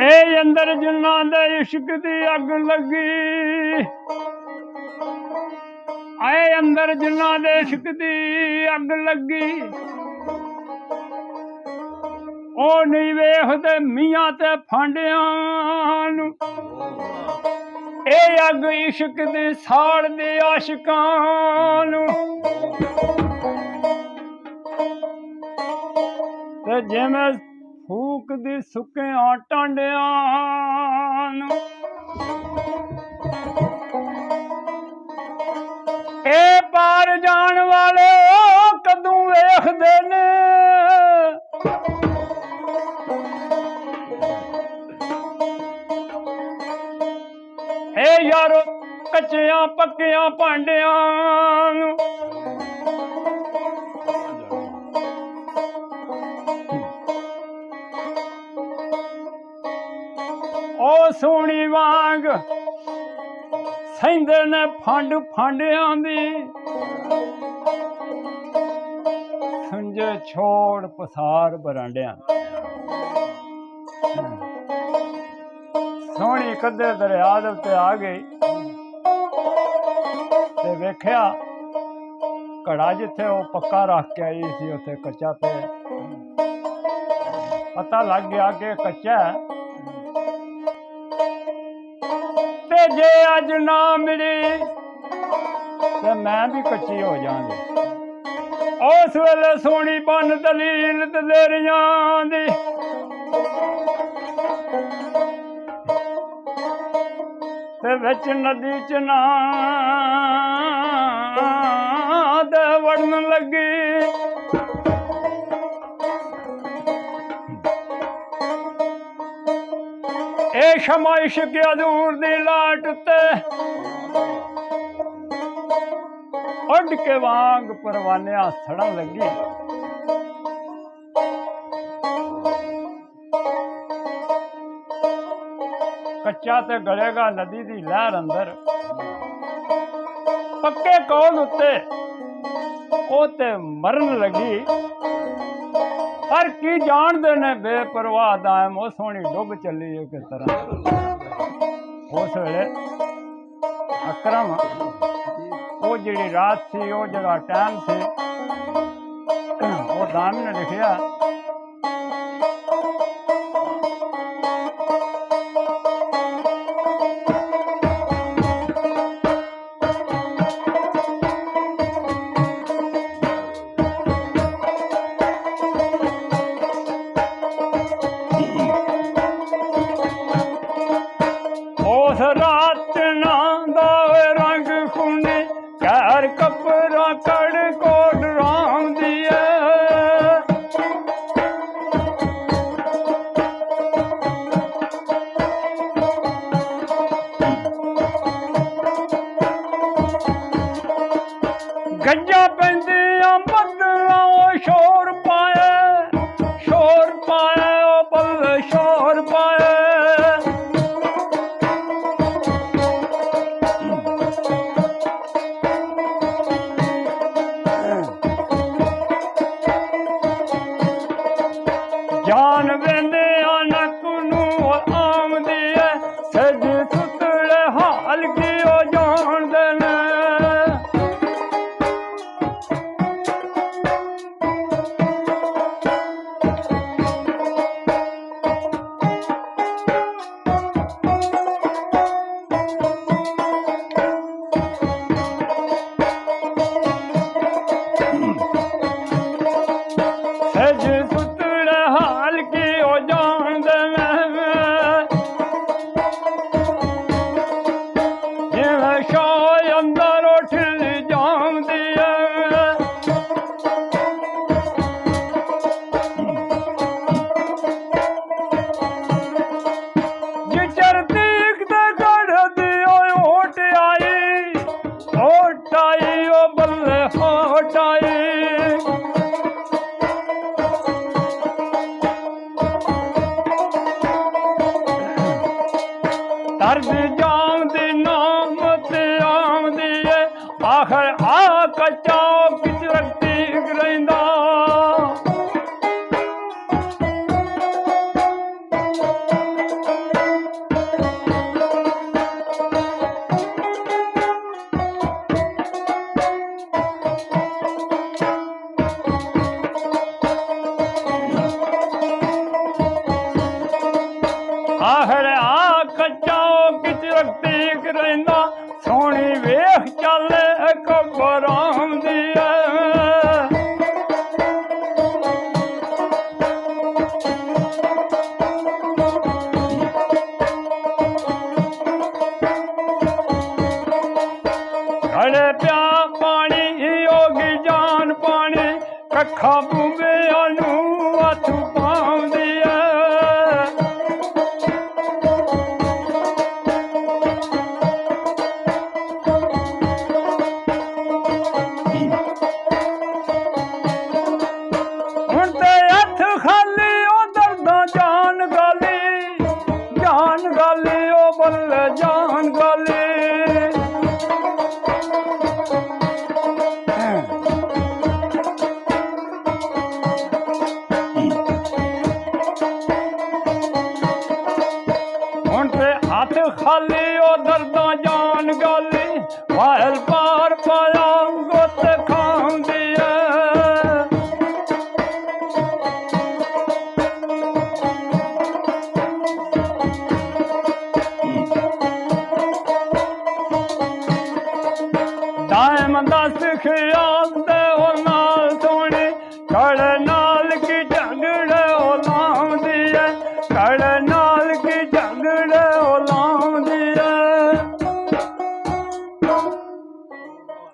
ए अंदर जिन्ना दे इश्क दी अग लगी, आए अंदर जिन्ना दे इश्क दी अग लगी, ओ नहीं वेखदे मियां ते फांडियां नूं, ए अग इश्क दी साड़ दे आशिकां नूं, ते जिवें फूक दी सुक्कियां टांडियां नूं, ए पार जाण वाले कदों वेखदे ने, ए यारो कच्चियां पक्कियां भांडियां नूं, ओ सोहणी वांग सहिंदे ने फंड फांडियां दी, सुंजे छोड़ पसार बरांडियां, सोहणी कदे दरिया दे उत्ते आ गई ते वेख्या घड़ा जिथे वो पक्का रख के आई सी उत्थे कच्चा पे, पता लग गया कि कच्चा है, ते जे अज ना मिली ते मैं भी कच्ची हो जांगी। उस वेले सोहनी बन दलील दलेरियां दी, ते विच नदी च ना दे वड़न लगी, ए शमा इश्क अजूर दी लाट ते उड़ के वांग परवानिया सड़न लगी, कच्चा ते गलेगा नदी दी लहर अंदर, पक्के कौल उत्ते ओ ते मरन लगी, पर की जानदे ने बेपरवाह दायम ओ सोहनी डुब चली है किस तरह। उस वेले अकरम वो जिहड़ी रात सी वो जिहड़ा टाइम सी वो दाम ने लिखिया, रात ना दावे रंग खूनी कैर कपरा कड़ कोट राम दिए, गज्जा पैंदियां बदलां शोर पाए ओ बल्ले शोर पाए, जान वेंदे नक नूं आमदी है, सज सुतले हाल की ओ जानदे ने, सज सुतले हाल की ओ जानदे ने, जिवें शाय अंदर उठल जांदी है, जिचर तीक दे गढ़ दी ओट आई ओ बल्ले होट आई, तर्ज जामदी नाम ते आमदी है, आखिर आ कच्चा किच रखती रहिंदा, ਕੱਖਾਂ ਬੂੰਬਿਆਂ ਨੂੰ ਹੱਥ ਪਾਉਂਦੀ ਐ ਹੁਣ ਤੇ ਹੱਥ ਖਾਲੀ ਉਹ ਦਰਦਾਂ ਜਾਨ ਗਾਲੀ ਉਹ ਬੱਲੇ ਜਾਨ ਗਾਲੀ ਹੁਣ ਤੇ ਹੱਥ ਖਾਲੀ ਉਹ ਦਰਦਾਂ ਜਾਨ ਗਾਲੀ ਵਾਇਲ ਪਾਰ ਪਾਇਆ ਗੁੱਤ ਖਾਂਦੀ ਐ ਟਾਈਮ ਦੱਸ ਖਿਆਲ